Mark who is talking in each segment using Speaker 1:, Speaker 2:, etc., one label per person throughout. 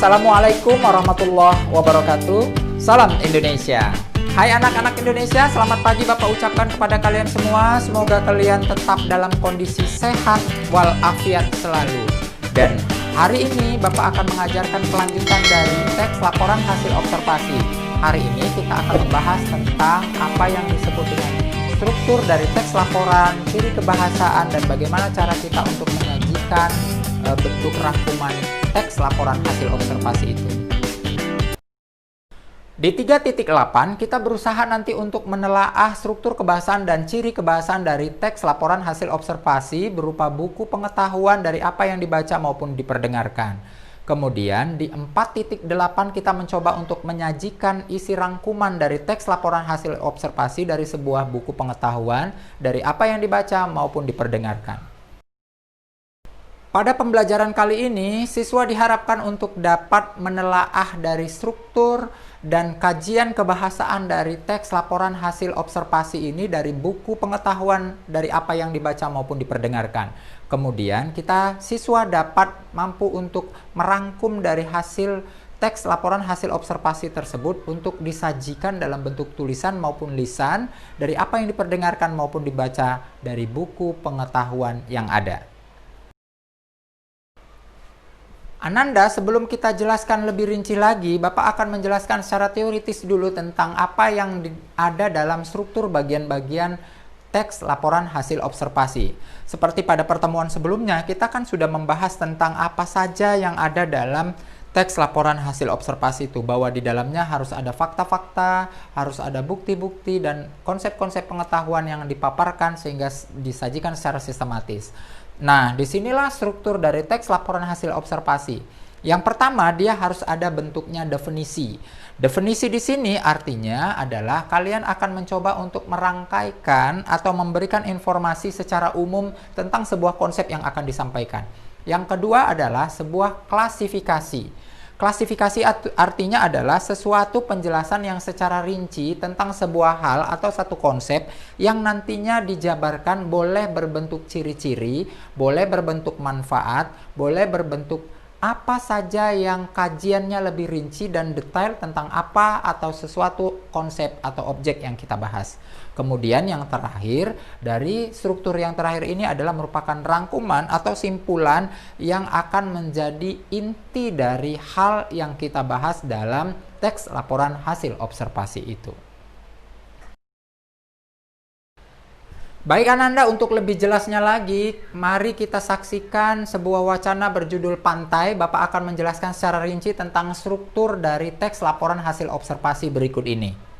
Speaker 1: Assalamualaikum warahmatullahi wabarakatuh. Salam Indonesia. Hai anak-anak Indonesia, selamat pagi Bapak ucapkan kepada kalian semua. Semoga kalian tetap dalam kondisi sehat walafiat selalu. Dan hari ini Bapak akan mengajarkan kelanjutan dari teks laporan hasil observasi. Hari ini kita akan membahas tentang apa yang disebut dengan struktur dari teks laporan, ciri kebahasaan, dan bagaimana cara kita untuk menyajikan bentuk rangkuman teks laporan hasil observasi itu. Di 3.8 kita berusaha nanti untuk menelaah struktur kebahasaan dan ciri kebahasaan dari teks laporan hasil observasi berupa buku pengetahuan dari apa yang dibaca maupun diperdengarkan. Kemudian di 4.8 kita mencoba untuk menyajikan isi rangkuman dari teks laporan hasil observasi dari sebuah buku pengetahuan dari apa yang dibaca maupun diperdengarkan. Pada pembelajaran kali ini, siswa diharapkan untuk dapat menelaah dari struktur dan kajian kebahasaan dari teks laporan hasil observasi ini dari buku pengetahuan dari apa yang dibaca maupun diperdengarkan. Kemudian siswa dapat mampu untuk merangkum dari hasil teks laporan hasil observasi tersebut untuk disajikan dalam bentuk tulisan maupun lisan dari apa yang diperdengarkan maupun dibaca dari buku pengetahuan yang ada. Ananda, sebelum kita jelaskan lebih rinci lagi, Bapak akan menjelaskan secara teoritis dulu tentang apa yang ada dalam struktur bagian-bagian teks laporan hasil observasi. Seperti pada pertemuan sebelumnya, kita kan sudah membahas tentang apa saja yang ada dalam teks laporan hasil observasi itu, bahwa di dalamnya harus ada fakta-fakta, harus ada bukti-bukti, dan konsep-konsep pengetahuan yang dipaparkan sehingga disajikan secara sistematis. Nah, disinilah struktur dari teks laporan hasil observasi. Yang pertama, dia harus ada bentuknya definisi. Definisi di sini artinya adalah kalian akan mencoba untuk merangkaikan atau memberikan informasi secara umum tentang sebuah konsep yang akan disampaikan. Yang kedua adalah sebuah klasifikasi. Klasifikasi artinya adalah sesuatu penjelasan yang secara rinci tentang sebuah hal atau satu konsep yang nantinya dijabarkan boleh berbentuk ciri-ciri, boleh berbentuk manfaat, boleh berbentuk apa saja yang kajiannya lebih rinci dan detail tentang apa atau sesuatu konsep atau objek yang kita bahas. Kemudian yang terakhir, dari struktur yang terakhir ini adalah merupakan rangkuman atau simpulan yang akan menjadi inti dari hal yang kita bahas dalam teks laporan hasil observasi itu. Baik Ananda, untuk lebih jelasnya lagi, mari kita saksikan sebuah wacana berjudul Pantai. Bapak akan menjelaskan secara rinci tentang struktur dari teks laporan hasil observasi berikut ini.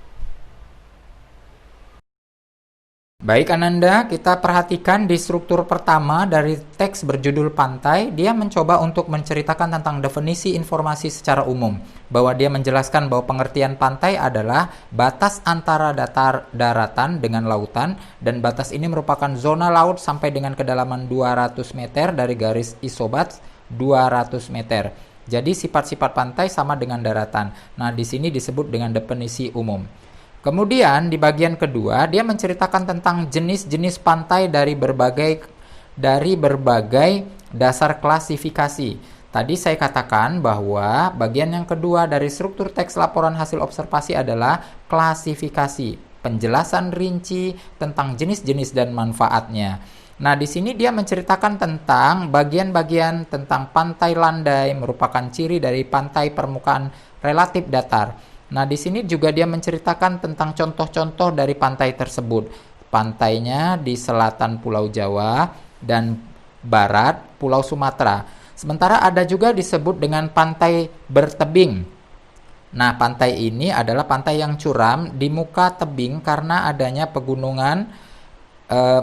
Speaker 1: Baik Ananda, kita perhatikan di struktur pertama dari teks berjudul Pantai, dia mencoba untuk menceritakan tentang definisi informasi secara umum, bahwa dia menjelaskan bahwa pengertian pantai adalah batas antara daratan dengan lautan, dan batas ini merupakan zona laut sampai dengan kedalaman 200 meter dari garis isobat 200 meter. Jadi sifat-sifat pantai sama dengan daratan. Nah, di sini disebut dengan definisi umum. Kemudian di bagian kedua dia menceritakan tentang jenis-jenis pantai dari berbagai dasar klasifikasi. Tadi saya katakan bahwa bagian yang kedua dari struktur teks laporan hasil observasi adalah klasifikasi, penjelasan rinci tentang jenis-jenis dan manfaatnya. Nah, di sini dia menceritakan tentang bagian-bagian tentang pantai landai merupakan ciri dari pantai permukaan relatif datar. Nah, di sini juga dia menceritakan tentang contoh-contoh dari pantai tersebut. Pantainya di selatan Pulau Jawa dan barat Pulau Sumatera. Sementara ada juga disebut dengan pantai bertebing. Nah, pantai ini adalah pantai yang curam di muka tebing karena adanya pegunungan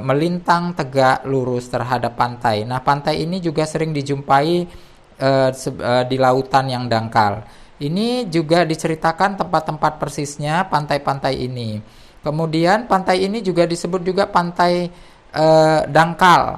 Speaker 1: melintang tegak lurus terhadap pantai. Nah, pantai ini juga sering dijumpai di lautan yang dangkal. Ini juga diceritakan tempat-tempat persisnya pantai-pantai ini. Kemudian pantai ini juga disebut juga pantai dangkal.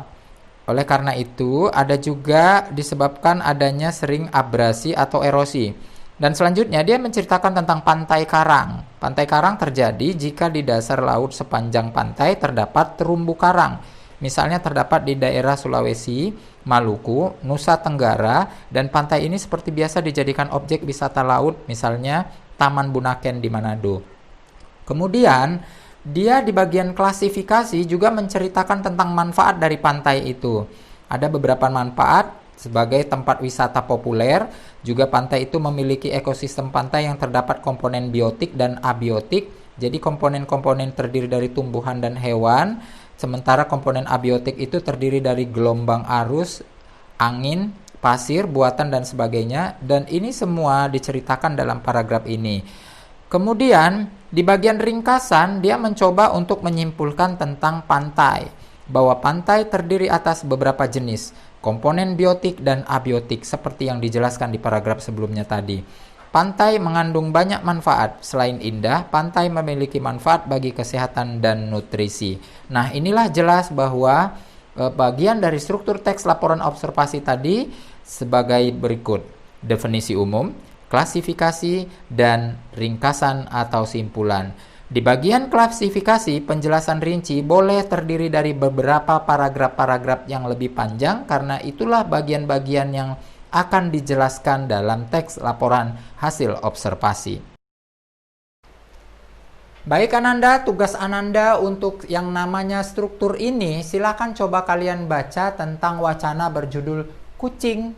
Speaker 1: Oleh karena itu ada juga disebabkan adanya sering abrasi atau erosi. Dan selanjutnya dia menceritakan tentang pantai karang. Pantai karang terjadi jika di dasar laut sepanjang pantai terdapat terumbu karang. Misalnya terdapat di daerah Sulawesi, Maluku, Nusa Tenggara, dan pantai ini seperti biasa dijadikan objek wisata laut, misalnya Taman Bunaken di Manado. Kemudian, dia di bagian klasifikasi juga menceritakan tentang manfaat dari pantai itu. Ada beberapa manfaat sebagai tempat wisata populer, juga pantai itu memiliki ekosistem pantai yang terdapat komponen biotik dan abiotik. Jadi komponen-komponen terdiri dari tumbuhan dan hewan, sementara komponen abiotik itu terdiri dari gelombang arus, angin, pasir, buatan, dan sebagainya. Dan ini semua diceritakan dalam paragraf ini. Kemudian, di bagian ringkasan, dia mencoba untuk menyimpulkan tentang pantai, bahwa pantai terdiri atas beberapa jenis, komponen biotik dan abiotik, seperti yang dijelaskan di paragraf sebelumnya tadi. Pantai mengandung banyak manfaat. Selain indah, pantai memiliki manfaat bagi kesehatan dan nutrisi. Nah, inilah jelas bahwa bagian dari struktur teks laporan observasi tadi sebagai berikut: definisi umum, klasifikasi, dan ringkasan atau simpulan. Di bagian klasifikasi, penjelasan rinci boleh terdiri dari beberapa paragraf-paragraf yang lebih panjang, karena itulah bagian-bagian yang akan dijelaskan dalam teks laporan hasil observasi. Baik Ananda, tugas Ananda untuk yang namanya struktur ini, silakan coba kalian baca tentang wacana berjudul kucing.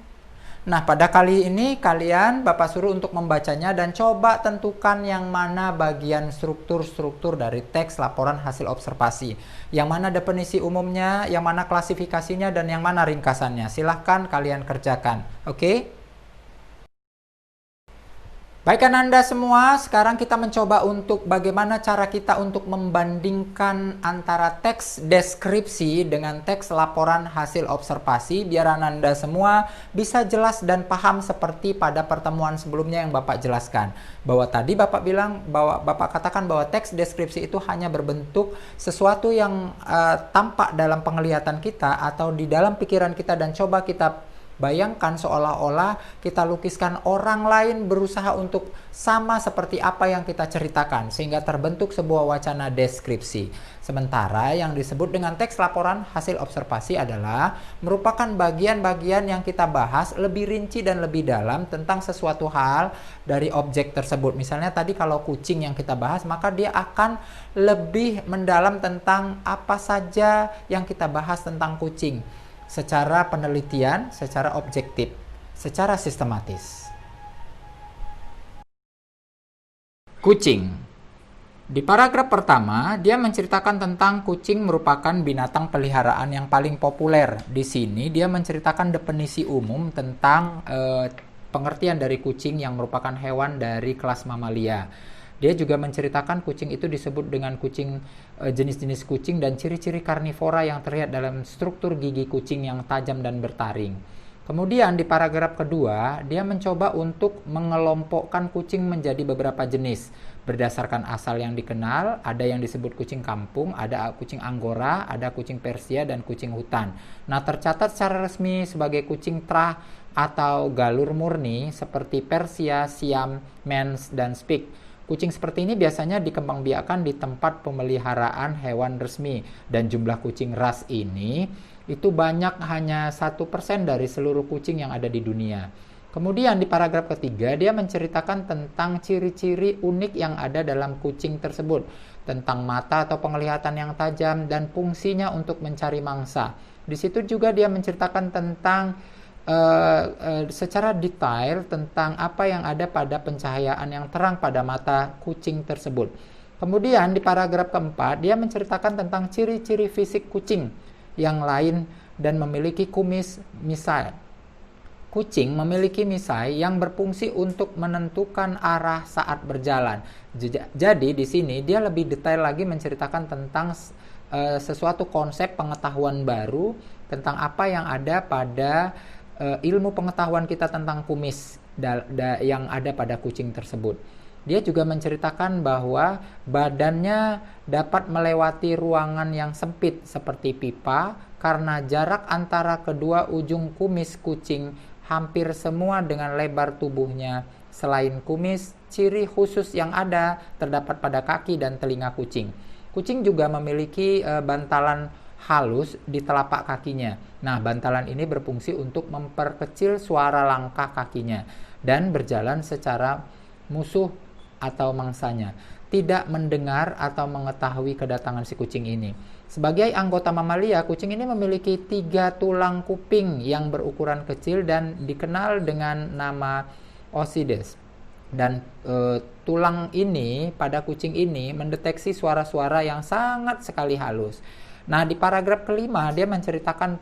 Speaker 1: Nah, pada kali ini kalian Bapak suruh untuk membacanya dan coba tentukan yang mana bagian struktur-struktur dari teks laporan hasil observasi. Yang mana definisi umumnya, yang mana klasifikasinya, dan yang mana ringkasannya. Silahkan kalian kerjakan. Oke? Baik Ananda semua, sekarang kita mencoba untuk bagaimana cara kita untuk membandingkan antara teks deskripsi dengan teks laporan hasil observasi, biar Ananda semua bisa jelas dan paham seperti pada pertemuan sebelumnya yang Bapak jelaskan. Bahwa tadi Bapak bilang, bahwa Bapak katakan bahwa teks deskripsi itu hanya berbentuk sesuatu yang tampak dalam penglihatan kita atau di dalam pikiran kita, dan coba kita bayangkan seolah-olah kita lukiskan orang lain berusaha untuk sama seperti apa yang kita ceritakan, sehingga terbentuk sebuah wacana deskripsi. Sementara yang disebut dengan teks laporan hasil observasi adalah merupakan bagian-bagian yang kita bahas lebih rinci dan lebih dalam tentang sesuatu hal dari objek tersebut. Misalnya tadi kalau kucing yang kita bahas, maka dia akan lebih mendalam tentang apa saja yang kita bahas tentang kucing, secara penelitian, secara objektif, secara sistematis. Kucing. Di paragraf pertama, dia menceritakan tentang kucing merupakan binatang peliharaan yang paling populer. Di sini dia menceritakan definisi umum tentang pengertian dari kucing yang merupakan hewan dari kelas mamalia. Dia juga menceritakan kucing itu disebut dengan kucing, jenis-jenis kucing dan ciri-ciri karnivora yang terlihat dalam struktur gigi kucing yang tajam dan bertaring. Kemudian di paragraf kedua, dia mencoba untuk mengelompokkan kucing menjadi beberapa jenis. Berdasarkan asal yang dikenal, ada yang disebut kucing kampung, ada kucing Anggora, ada kucing Persia, dan kucing hutan. Nah, tercatat secara resmi sebagai kucing trah atau galur murni seperti Persia, Siam, Manx, dan Spik. Kucing seperti ini biasanya dikembangbiakkan di tempat pemeliharaan hewan resmi, dan jumlah kucing ras ini itu banyak hanya 1% dari seluruh kucing yang ada di dunia. Kemudian di paragraf ketiga dia menceritakan tentang ciri-ciri unik yang ada dalam kucing tersebut, tentang mata atau penglihatan yang tajam dan fungsinya untuk mencari mangsa. Di situ juga dia menceritakan tentang secara detail tentang apa yang ada pada pencahayaan yang terang pada mata kucing tersebut. Kemudian di paragraf keempat dia menceritakan tentang ciri-ciri fisik kucing yang lain dan memiliki kumis misai. Kucing memiliki misai yang berfungsi untuk menentukan arah saat berjalan. Jadi di sini dia lebih detail lagi menceritakan tentang sesuatu konsep pengetahuan baru tentang apa yang ada pada ilmu pengetahuan kita tentang kumis yang ada pada kucing tersebut. Dia juga menceritakan bahwa badannya dapat melewati ruangan yang sempit seperti pipa karena jarak antara kedua ujung kumis kucing hampir semua dengan lebar tubuhnya. Selain kumis, ciri khusus yang ada terdapat pada kaki dan telinga kucing. Kucing juga memiliki bantalan halus di telapak kakinya. Nah, bantalan ini berfungsi untuk memperkecil suara langkah kakinya dan berjalan secara musuh atau mangsanya, tidak mendengar atau mengetahui kedatangan si kucing ini. Sebagai anggota mamalia, kucing ini memiliki 3 tulang kuping yang berukuran kecil dan dikenal dengan nama osides. Dan tulang ini pada kucing ini mendeteksi suara-suara yang sangat sekali halus. Nah, di paragraf kelima dia menceritakan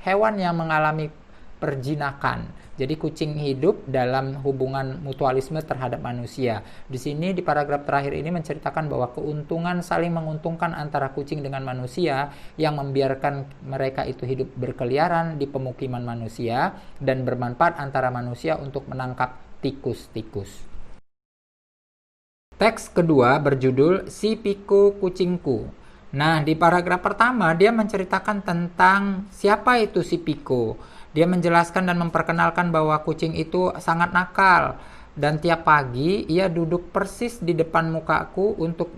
Speaker 1: hewan yang mengalami perjinakan. Jadi kucing hidup dalam hubungan mutualisme terhadap manusia. Di sini di paragraf terakhir ini menceritakan bahwa keuntungan saling menguntungkan antara kucing dengan manusia yang membiarkan mereka itu hidup berkeliaran di pemukiman manusia dan bermanfaat antara manusia untuk menangkap tikus-tikus. Teks kedua berjudul Si Piko Kucingku. Nah, di paragraf pertama dia menceritakan tentang siapa itu si Piko. Dia menjelaskan dan memperkenalkan bahwa kucing itu sangat nakal dan tiap pagi ia duduk persis di depan mukaku untuk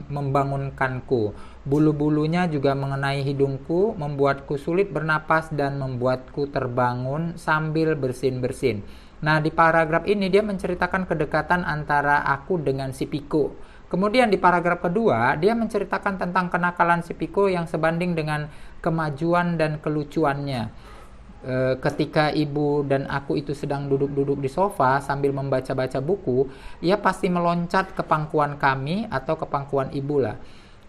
Speaker 1: membangunkanku. Bulu-bulunya juga mengenai hidungku, membuatku sulit bernapas dan membuatku terbangun sambil bersin-bersin. Nah, di paragraf ini dia menceritakan kedekatan antara aku dengan si Piko. Kemudian di paragraf kedua, dia menceritakan tentang kenakalan si Piko yang sebanding dengan kemajuan dan kelucuannya. Ketika ibu dan aku itu sedang duduk-duduk di sofa sambil membaca-baca buku, ia pasti meloncat ke pangkuan kami atau ke pangkuan ibu lah.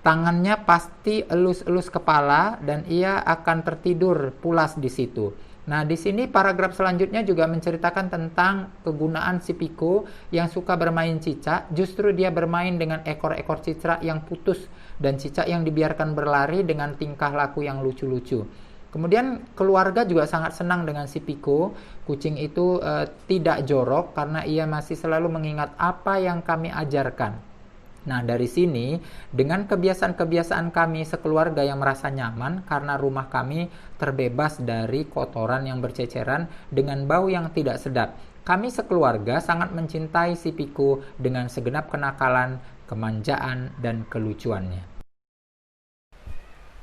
Speaker 1: Tangannya pasti elus-elus kepala dan ia akan tertidur pulas di situ. Nah, di sini paragraf selanjutnya juga menceritakan tentang kegunaan si Piko yang suka bermain cicak. Justru dia bermain dengan ekor-ekor cicak yang putus dan cicak yang dibiarkan berlari dengan tingkah laku yang lucu-lucu. Kemudian keluarga juga sangat senang dengan si Piko. Kucing itu tidak jorok karena ia masih selalu mengingat apa yang kami ajarkan. Nah, dari sini, dengan kebiasaan-kebiasaan kami sekeluarga yang merasa nyaman karena rumah kami terbebas dari kotoran yang berceceran dengan bau yang tidak sedap, kami sekeluarga sangat mencintai si Piko dengan segenap kenakalan, kemanjaan, dan kelucuannya.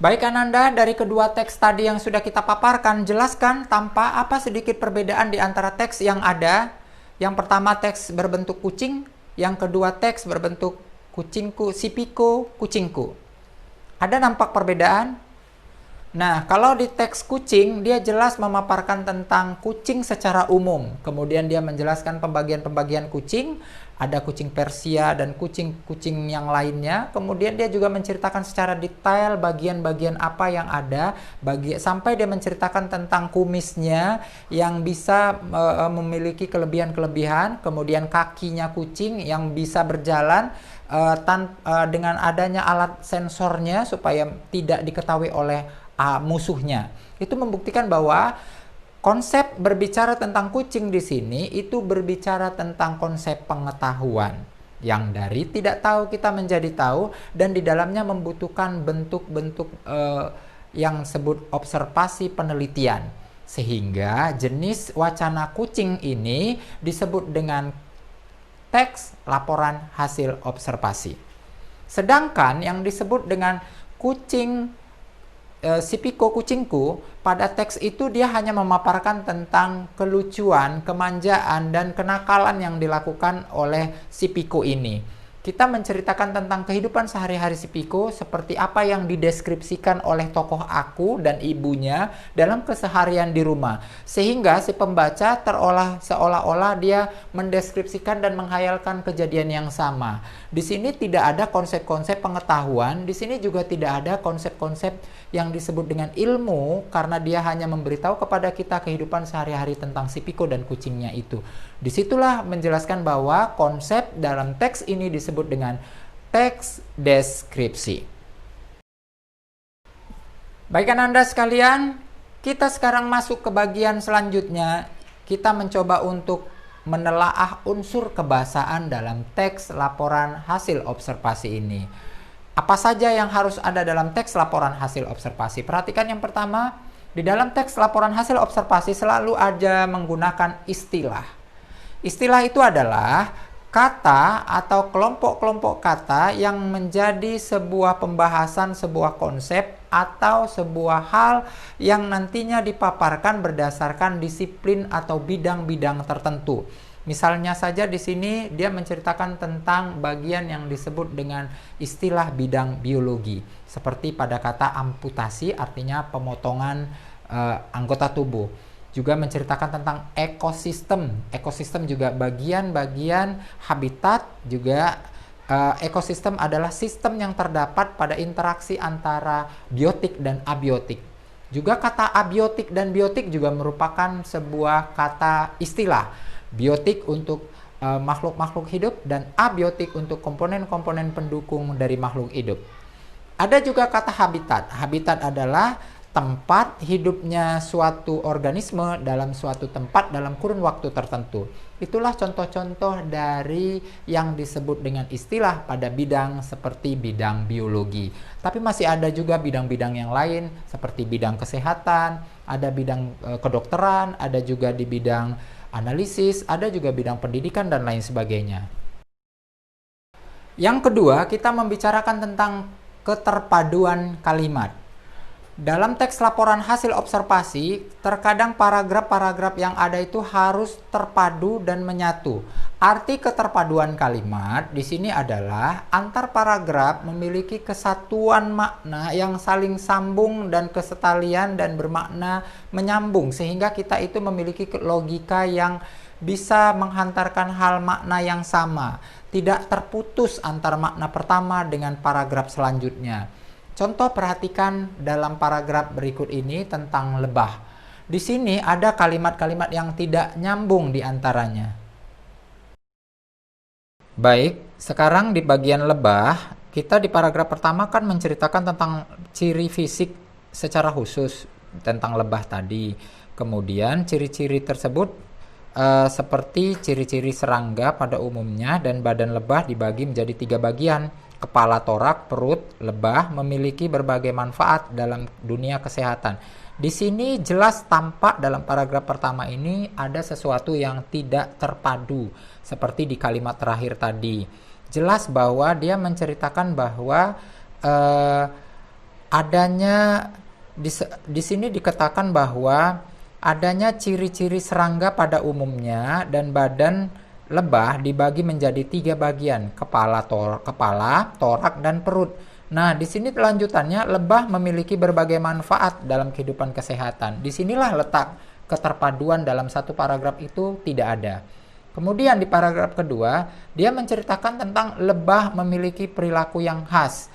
Speaker 1: Baik Ananda, dari kedua teks tadi yang sudah kita paparkan, jelaskan tanpa apa sedikit perbedaan di antara teks yang ada. Yang pertama teks berbentuk kucing, yang kedua teks berbentuk kucingku, si Piko, kucingku. Ada nampak perbedaan? Nah, kalau di teks kucing, dia jelas memaparkan tentang kucing secara umum. Kemudian dia menjelaskan pembagian-pembagian kucing. Ada kucing Persia dan kucing-kucing yang lainnya. Kemudian dia juga menceritakan secara detail bagian-bagian apa yang ada. Sampai dia menceritakan tentang kumisnya yang bisa memiliki kelebihan-kelebihan. Kemudian kakinya kucing yang bisa berjalan dengan adanya alat sensornya supaya tidak diketahui oleh musuhnya. Itu membuktikan bahwa konsep berbicara tentang kucing di sini itu berbicara tentang konsep pengetahuan yang dari tidak tahu kita menjadi tahu, dan di dalamnya membutuhkan bentuk-bentuk yang disebut observasi penelitian, sehingga jenis wacana kucing ini disebut dengan teks laporan hasil observasi. Sedangkan yang disebut dengan kucing si Piko kucingku, pada teks itu dia hanya memaparkan tentang kelucuan, kemanjaan, dan kenakalan yang dilakukan oleh si Piko ini. Kita menceritakan tentang kehidupan sehari-hari si Piko seperti apa yang dideskripsikan oleh tokoh aku dan ibunya dalam keseharian di rumah. Sehingga si pembaca seolah-olah dia mendeskripsikan dan menghayalkan kejadian yang sama. Di sini tidak ada konsep-konsep pengetahuan, di sini juga tidak ada konsep-konsep yang disebut dengan ilmu, karena dia hanya memberitahu kepada kita kehidupan sehari-hari tentang si Piko dan kucingnya itu. Disitulah menjelaskan bahwa konsep dalam teks ini disebut dengan teks deskripsi. Baik Anda sekalian, kita sekarang masuk ke bagian selanjutnya. Kita mencoba untuk menelaah unsur kebahasaan dalam teks laporan hasil observasi ini. Apa saja yang harus ada dalam teks laporan hasil observasi? Perhatikan yang pertama, di dalam teks laporan hasil observasi selalu ada menggunakan istilah. Istilah itu adalah kata atau kelompok-kelompok kata yang menjadi sebuah pembahasan, sebuah konsep, atau sebuah hal yang nantinya dipaparkan berdasarkan disiplin atau bidang-bidang tertentu. Misalnya saja di sini dia menceritakan tentang bagian yang disebut dengan istilah bidang biologi. Seperti pada kata amputasi, artinya pemotongan anggota tubuh. Juga menceritakan tentang ekosistem. Ekosistem juga bagian-bagian habitat. Juga ekosistem adalah sistem yang terdapat pada interaksi antara biotik dan abiotik. Juga kata abiotik dan biotik juga merupakan sebuah kata istilah. Biotik untuk makhluk-makhluk hidup dan abiotik untuk komponen-komponen pendukung dari makhluk hidup. Ada juga kata habitat. Habitat adalah tempat hidupnya suatu organisme dalam suatu tempat dalam kurun waktu tertentu. Itulah contoh-contoh dari yang disebut dengan istilah pada bidang seperti bidang biologi. Tapi masih ada juga bidang-bidang yang lain seperti bidang kesehatan, ada bidang kedokteran, ada juga di bidang analisis, ada juga bidang pendidikan dan lain sebagainya. Yang kedua, kita membicarakan tentang keterpaduan kalimat. Dalam teks laporan hasil observasi, terkadang paragraf-paragraf yang ada itu harus terpadu dan menyatu. Arti keterpaduan kalimat di sini adalah antar paragraf memiliki kesatuan makna yang saling sambung dan kesetalian dan bermakna menyambung, sehingga kita itu memiliki logika yang bisa menghantarkan hal makna yang sama, tidak terputus antar makna pertama dengan paragraf selanjutnya. Contoh, perhatikan dalam paragraf berikut ini tentang lebah. Di sini ada kalimat-kalimat yang tidak nyambung di antaranya. Baik, sekarang di bagian lebah, kita di paragraf pertama kan menceritakan tentang ciri fisik secara khusus tentang lebah tadi. Kemudian ciri-ciri tersebut seperti ciri-ciri serangga pada umumnya, dan badan lebah dibagi menjadi 3 bagian. Kepala, torak, perut lebah memiliki berbagai manfaat dalam dunia kesehatan. Di sini jelas tampak dalam paragraf pertama ini ada sesuatu yang tidak terpadu, seperti di kalimat terakhir tadi. Jelas bahwa dia menceritakan bahwa adanya di sini dikatakan bahwa adanya ciri-ciri serangga pada umumnya, dan badan lebah dibagi menjadi 3 bagian, kepala, torak, dan perut. Nah, di sini lanjutannya, lebah memiliki berbagai manfaat dalam kehidupan kesehatan. Disinilah letak keterpaduan dalam satu paragraf itu tidak ada. Kemudian di paragraf kedua, dia menceritakan tentang lebah memiliki perilaku yang khas.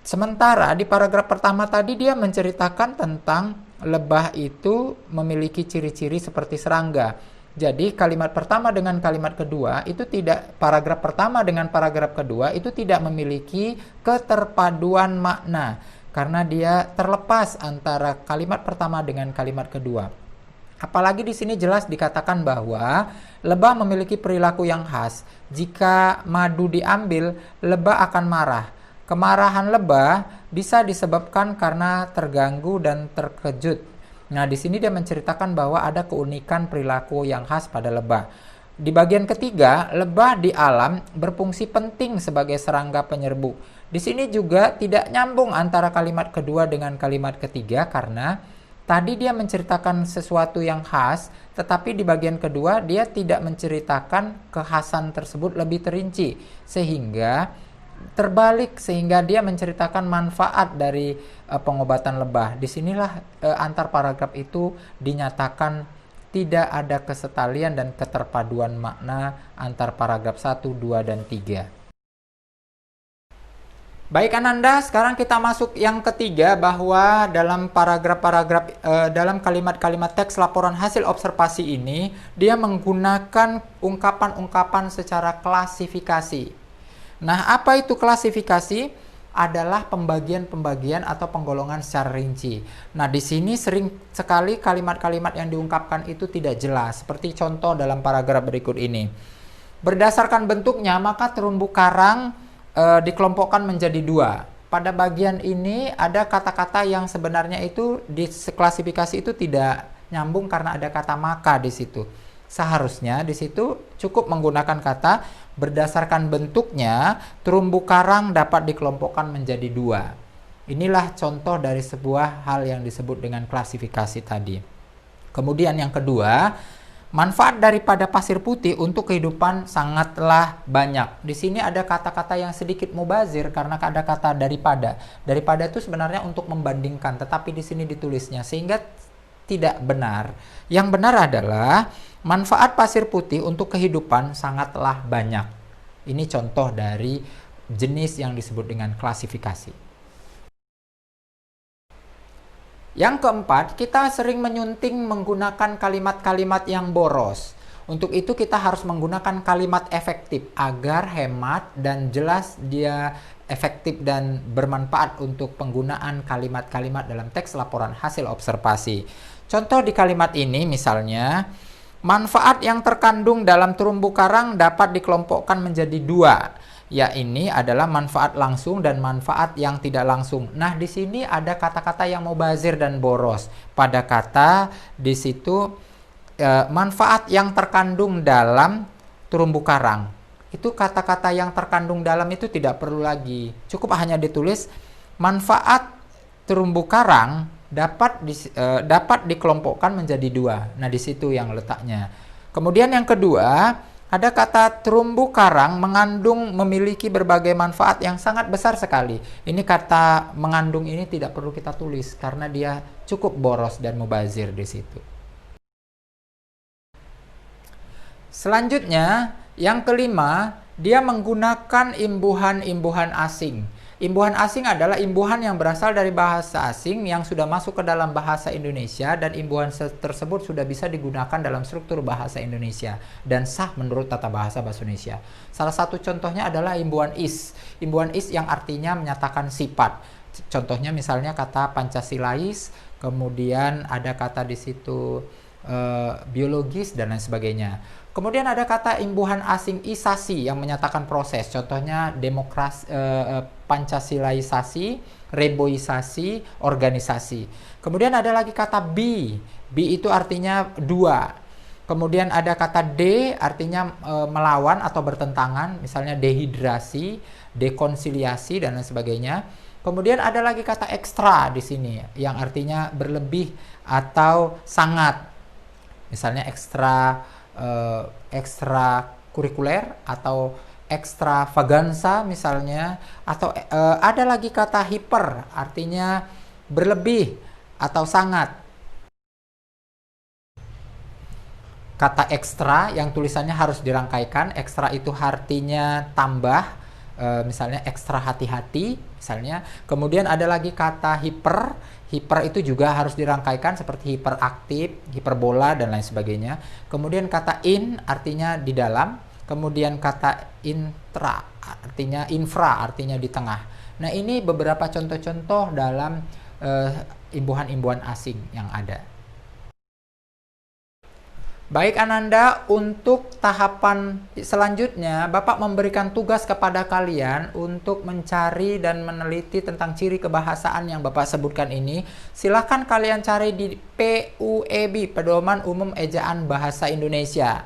Speaker 1: Sementara di paragraf pertama tadi dia menceritakan tentang lebah itu memiliki ciri-ciri seperti serangga. Jadi kalimat pertama dengan kalimat kedua itu tidak, paragraf pertama dengan paragraf kedua itu tidak memiliki keterpaduan makna karena dia terlepas antara kalimat pertama dengan kalimat kedua. Apalagi di sini jelas dikatakan bahwa lebah memiliki perilaku yang khas. Jika madu diambil, lebah akan marah. Kemarahan lebah bisa disebabkan karena terganggu dan terkejut. Nah, di sini dia menceritakan bahwa ada keunikan perilaku yang khas pada lebah. Di bagian ketiga, lebah di alam berfungsi penting sebagai serangga penyerbu. Di sini juga tidak nyambung antara kalimat kedua dengan kalimat ketiga karena tadi dia menceritakan sesuatu yang khas, tetapi di bagian kedua dia tidak menceritakan kekhasan tersebut lebih terinci, sehingga terbalik, sehingga dia menceritakan manfaat dari pengobatan lebah. Disinilah antar paragraf itu dinyatakan tidak ada kesetalian dan keterpaduan makna antar paragraf 1, 2, dan 3. Baik Ananda, sekarang kita masuk yang ketiga, bahwa dalam paragraf-paragraf dalam kalimat-kalimat teks laporan hasil observasi ini dia menggunakan ungkapan-ungkapan secara klasifikasi. Nah, apa itu klasifikasi? Adalah pembagian-pembagian atau penggolongan secara rinci. Nah, di sini sering sekali kalimat-kalimat yang diungkapkan itu tidak jelas. Seperti contoh dalam paragraf berikut ini. Berdasarkan bentuknya, maka terumbu karang dikelompokkan menjadi 2. Pada bagian ini ada kata-kata yang sebenarnya itu di klasifikasi itu tidak nyambung karena ada kata maka di situ. Seharusnya di situ cukup menggunakan kata berdasarkan bentuknya, terumbu karang dapat dikelompokkan menjadi dua. Inilah contoh dari sebuah hal yang disebut dengan klasifikasi tadi. Kemudian yang kedua, manfaat daripada pasir putih untuk kehidupan sangatlah banyak. Di sini ada kata-kata yang sedikit mubazir karena ada kata daripada. Daripada itu sebenarnya untuk membandingkan, tetapi di sini ditulisnya sehingga tidak benar. Yang benar adalah manfaat pasir putih untuk kehidupan sangatlah banyak. Ini contoh dari jenis yang disebut dengan klasifikasi. Yang keempat, kita sering menyunting menggunakan kalimat-kalimat yang boros. Untuk itu kita harus menggunakan kalimat efektif agar hemat dan jelas dia efektif dan bermanfaat untuk penggunaan kalimat-kalimat dalam teks laporan hasil observasi. Contoh di kalimat ini misalnya, manfaat yang terkandung dalam terumbu karang dapat dikelompokkan menjadi dua. Ya, ini adalah manfaat langsung dan manfaat yang tidak langsung. Nah, di sini ada kata-kata yang mubazir dan boros. Pada kata di situ manfaat yang terkandung dalam terumbu karang. Itu kata-kata yang terkandung dalam itu tidak perlu lagi. Cukup hanya ditulis manfaat terumbu karang dapat dikelompokkan menjadi dua. Nah, di situ yang letaknya. Kemudian yang kedua, ada kata terumbu karang memiliki berbagai manfaat yang sangat besar sekali. Ini kata mengandung ini tidak perlu kita tulis karena dia cukup boros dan mubazir di situ. Selanjutnya, yang kelima, dia menggunakan imbuhan-imbuhan asing. Imbuhan asing adalah imbuhan yang berasal dari bahasa asing yang sudah masuk ke dalam bahasa Indonesia dan imbuhan tersebut sudah bisa digunakan dalam struktur bahasa Indonesia dan sah menurut tata bahasa Indonesia. Salah satu contohnya adalah imbuhan is. Imbuhan is yang artinya menyatakan sifat. Contohnya misalnya kata Pancasilais, kemudian ada kata di situ biologis dan lain sebagainya. Kemudian ada kata imbuhan asing isasi yang menyatakan proses. Contohnya Pancasilaisasi, reboisasi, organisasi. Kemudian ada lagi kata bi. Bi itu artinya dua. Kemudian ada kata de artinya melawan atau bertentangan. Misalnya dehidrasi, dekonsiliasi dan lain sebagainya. Kemudian ada lagi kata ekstra di sini yang artinya berlebih atau sangat. Misalnya ekstra kurikuler atau ekstravaganza misalnya, atau ada lagi kata hiper artinya berlebih atau sangat. Kata ekstra yang tulisannya harus dirangkaikan, ekstra itu artinya tambah, misalnya ekstra hati-hati misalnya. Kemudian ada lagi kata hiper. Hiper itu juga harus dirangkaikan seperti hiperaktif, hiperbola dan lain sebagainya. Kemudian kata in artinya di dalam. Kemudian kata intra artinya infra artinya di tengah. Nah, ini beberapa contoh-contoh dalam imbuhan-imbuhan asing yang ada. Baik Ananda, untuk tahapan selanjutnya Bapak memberikan tugas kepada kalian untuk mencari dan meneliti tentang ciri kebahasaan yang Bapak sebutkan ini. Silahkan kalian cari di PUEB, Pedoman Umum Ejaan Bahasa Indonesia.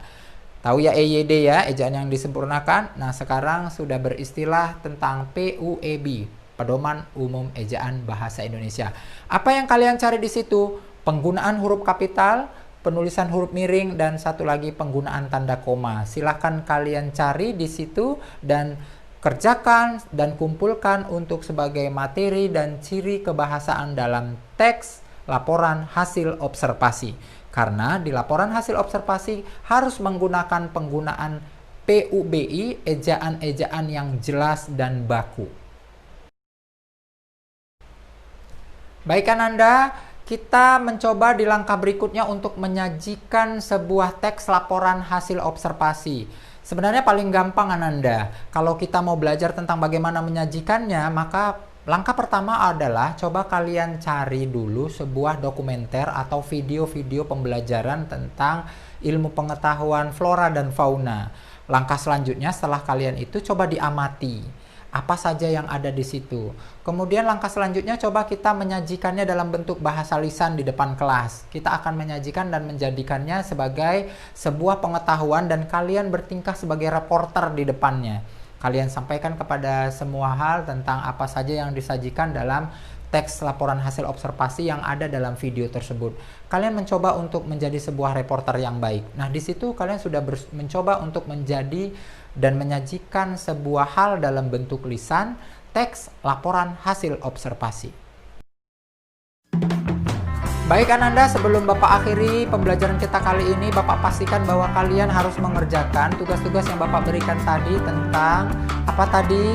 Speaker 1: Tahu ya EYD ya, ejaan yang disempurnakan. Nah, sekarang sudah beristilah tentang PUEB, Pedoman Umum Ejaan Bahasa Indonesia. Apa yang kalian cari di situ? Penggunaan huruf kapital, penulisan huruf miring, dan satu lagi penggunaan tanda koma. Silahkan kalian cari di situ dan kerjakan dan kumpulkan untuk sebagai materi dan ciri kebahasaan dalam teks laporan hasil observasi. Karena di laporan hasil observasi harus menggunakan penggunaan PUBI, ejaan-ejaan yang jelas dan baku. Baik Ananda, kita mencoba di langkah berikutnya untuk menyajikan sebuah teks laporan hasil observasi. Sebenarnya paling gampang Ananda. Kalau kita mau belajar tentang bagaimana menyajikannya, maka langkah pertama adalah coba kalian cari dulu sebuah dokumenter atau video-video pembelajaran tentang ilmu pengetahuan flora dan fauna. Langkah selanjutnya setelah kalian itu coba diamati. apa saja yang ada di situ. Kemudian langkah selanjutnya coba kita menyajikannya dalam bentuk bahasa lisan di depan kelas. Kita akan menyajikan dan menjadikannya sebagai sebuah pengetahuan dan kalian bertingkah sebagai reporter di depannya. Kalian sampaikan kepada semua hal tentang apa saja yang disajikan dalam teks laporan hasil observasi yang ada dalam video tersebut. Kalian mencoba untuk menjadi sebuah reporter yang baik. Nah, di situ kalian sudah mencoba untuk menjadi dan menyajikan sebuah hal dalam bentuk lisan, teks, laporan hasil observasi. Baik Ananda, sebelum Bapak akhiri pembelajaran kita kali ini, Bapak pastikan bahwa kalian harus mengerjakan tugas-tugas yang Bapak berikan tadi tentang apa tadi?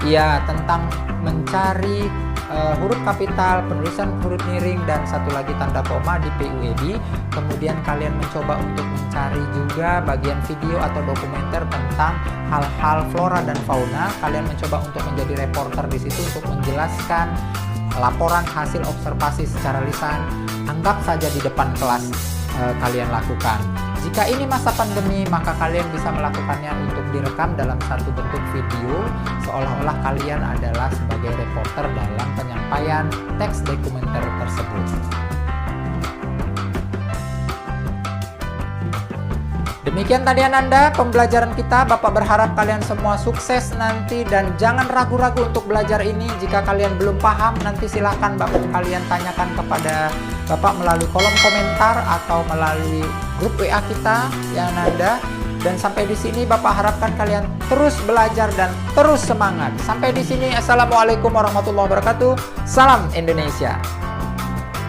Speaker 1: Ya, tentang mencari huruf kapital, penulisan huruf miring, dan satu lagi tanda koma di PUED. Kemudian kalian mencoba untuk mencari juga bagian video atau dokumenter tentang hal-hal flora dan fauna. Kalian mencoba untuk menjadi reporter di situ untuk menjelaskan laporan hasil observasi secara lisan. Anggap saja di depan kelas kalian lakukan. Jika ini masa pandemi, maka kalian bisa melakukannya untuk direkam dalam satu bentuk video, seolah-olah kalian adalah sebagai reporter dalam penyampaian teks dokumenter tersebut. Demikian tadi Ananda pembelajaran kita. Bapak berharap kalian semua sukses nanti dan jangan ragu-ragu untuk belajar ini. Jika kalian belum paham, nanti silahkan Bapak kalian tanyakan kepada Bapak melalui kolom komentar atau melalui grup WA kita ya Ananda. Dan sampai di sini Bapak harapkan kalian terus belajar dan terus semangat. Sampai di sini, Assalamualaikum warahmatullahi wabarakatuh. Salam Indonesia.